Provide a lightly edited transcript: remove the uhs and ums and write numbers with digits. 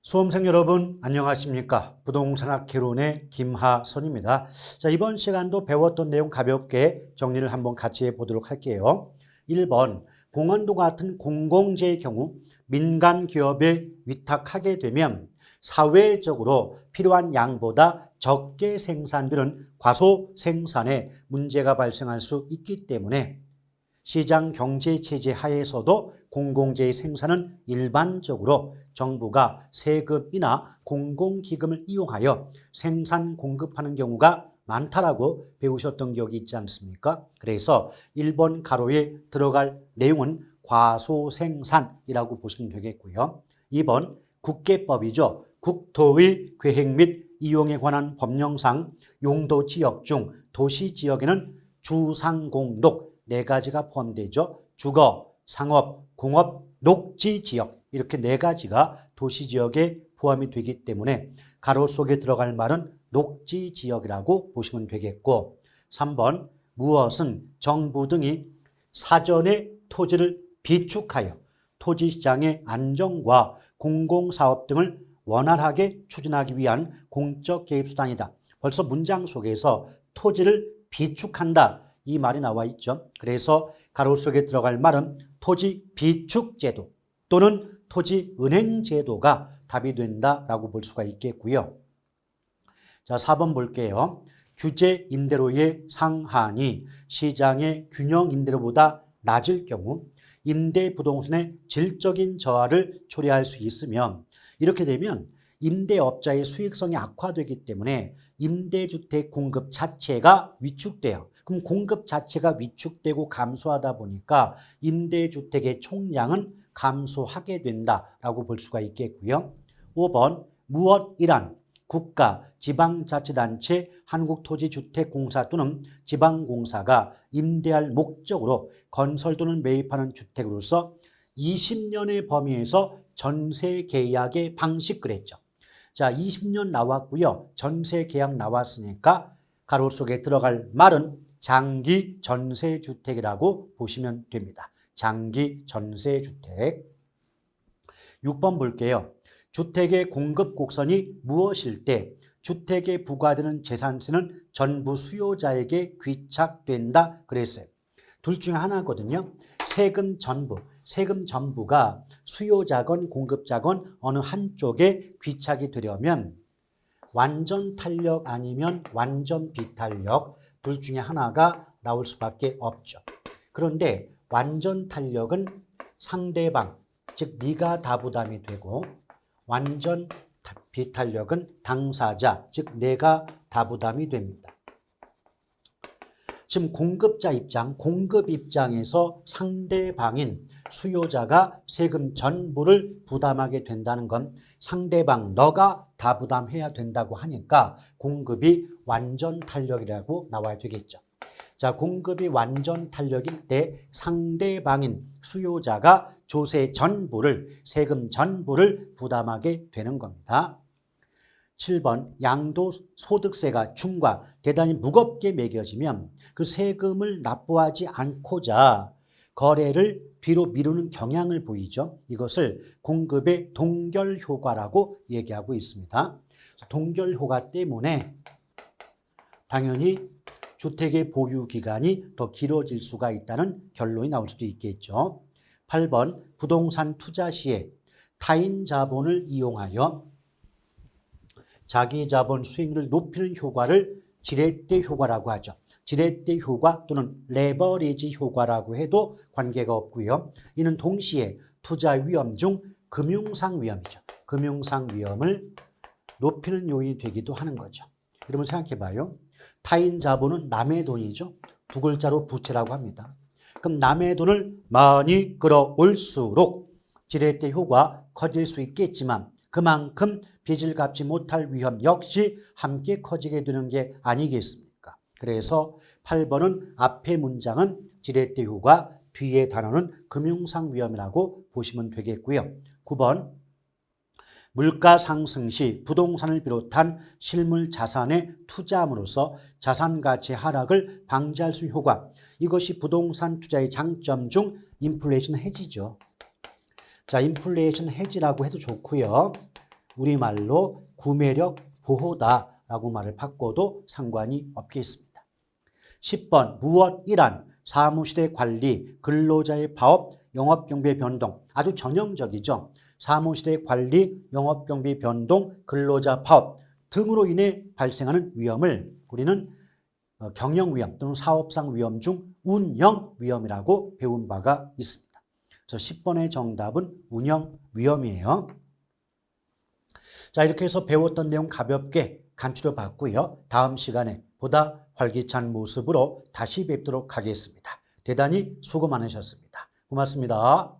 수험생 여러분 안녕하십니까? 부동산학 개론의 김하선입니다. 자, 이번 시간도 배웠던 내용 가볍게 정리를 한번 같이 해보도록 할게요. 1번 공원도 같은 공공재의 경우 민간 기업에 위탁하게 되면 사회적으로 필요한 양보다 적게 생산되는 과소 생산에 문제가 발생할 수 있기 때문에 시장 경제 체제 하에서도 공공재의 생산은 일반적으로 정부가 세금이나 공공기금을 이용하여 생산 공급하는 경우가 많다라고 배우셨던 기억이 있지 않습니까? 그래서 1번 가로에 들어갈 내용은 과소생산이라고 보시면 되겠고요. 2번 국계법이죠. 국토의 계획 및 이용에 관한 법령상 용도지역 중 도시지역에는 주상공록 네 가지가 포함되죠. 주거, 상업, 공업, 녹지지역 이렇게 네 가지가 도시지역에 포함이 되기 때문에 가로 속에 들어갈 말은 녹지지역이라고 보시면 되겠고 3번 무엇은 정부 등이 사전에 토지를 비축하여 토지시장의 안정과 공공사업 등을 원활하게 추진하기 위한 공적 개입수단이다. 벌써 문장 속에서 토지를 비축한다. 이 말이 나와 있죠. 그래서 가로 속에 들어갈 말은 토지 비축제도 또는 토지은행제도가 답이 된다라고 볼 수가 있겠고요. 자, 4번 볼게요. 규제 임대료의 상한이 시장의 균형 임대료보다 낮을 경우 임대 부동산의 질적인 저하를 초래할 수 있으며 이렇게 되면 임대업자의 수익성이 악화되기 때문에 임대주택 공급 자체가 위축돼요. 그럼 공급 자체가 위축되고 감소하다 보니까 임대주택의 총량은 감소하게 된다라고 볼 수가 있겠고요. 5번 무엇이란 국가, 지방자치단체, 한국토지주택공사 또는 지방공사가 임대할 목적으로 건설 또는 매입하는 주택으로서 20년의 범위에서 전세 계약의 방식 그랬죠. 자, 20년 나왔고요. 전세 계약 나왔으니까 가로 속에 들어갈 말은 장기 전세주택이라고 보시면 됩니다. 장기 전세주택. 6번 볼게요. 주택의 공급 곡선이 무엇일 때 주택에 부과되는 재산세는 전부 수요자에게 귀착된다 그랬어요. 둘 중에 하나거든요. 세금 전부가 수요자건 공급자건 어느 한쪽에 귀착이 되려면 완전 탄력 아니면 완전 비탄력 둘 중에 하나가 나올 수밖에 없죠. 그런데 완전 탄력은 상대방, 즉 네가 다 부담이 되고 완전 비탄력은 당사자, 즉 내가 다 부담이 됩니다. 지금 공급자 입장, 공급 입장에서 상대방인 수요자가 세금 전부를 부담하게 된다는 건 상대방 너가 다 부담해야 된다고 하니까 공급이 완전 탄력이라고 나와야 되겠죠. 자, 공급이 완전 탄력일 때 상대방인 수요자가 조세 전부를 세금 전부를 부담하게 되는 겁니다. 7번 양도소득세가 중과 대단히 무겁게 매겨지면 그 세금을 납부하지 않고자 거래를 뒤로 미루는 경향을 보이죠. 이것을 공급의 동결효과라고 얘기하고 있습니다. 동결효과 때문에 당연히 주택의 보유기간이 더 길어질 수가 있다는 결론이 나올 수도 있겠죠. 8번 부동산 투자 시에 타인 자본을 이용하여 자기 자본 수익률을 높이는 효과를 지렛대 효과라고 하죠. 지렛대 효과 또는 레버리지 효과라고 해도 관계가 없고요. 이는 동시에 투자 위험 중 금융상 위험이죠. 금융상 위험을 높이는 요인이 되기도 하는 거죠. 여러분 생각해 봐요. 타인 자본은 남의 돈이죠. 두 글자로 부채라고 합니다. 그럼 남의 돈을 많이 끌어올수록 지렛대 효과 커질 수 있겠지만 그만큼 빚을 갚지 못할 위험 역시 함께 커지게 되는 게 아니겠습니까? 그래서 8번은 앞의 문장은 지렛대 효과, 뒤의 단어는 금융상 위험이라고 보시면 되겠고요. 9번 물가 상승 시 부동산을 비롯한 실물 자산에 투자함으로써 자산 가치 하락을 방지할 수 있는 효과. 이것이 부동산 투자의 장점 중 인플레이션 해지죠. 자, 인플레이션 해지라고 해도 좋고요. 우리말로 구매력 보호다라고 말을 바꿔도 상관이 없겠습니다. 10번 무엇이란 사무실의 관리, 근로자의 파업, 영업경비 변동. 아주 전형적이죠. 사무실의 관리, 영업경비 변동, 근로자 파업 등으로 인해 발생하는 위험을 우리는 경영위험 또는 사업상 위험 중 운영위험이라고 배운 바가 있습니다. 그래서 10번의 정답은 운영위험이에요. 자, 이렇게 해서 배웠던 내용 가볍게 간추려 봤고요. 다음 시간에 보다 활기찬 모습으로 다시 뵙도록 하겠습니다. 대단히 수고 많으셨습니다. 고맙습니다.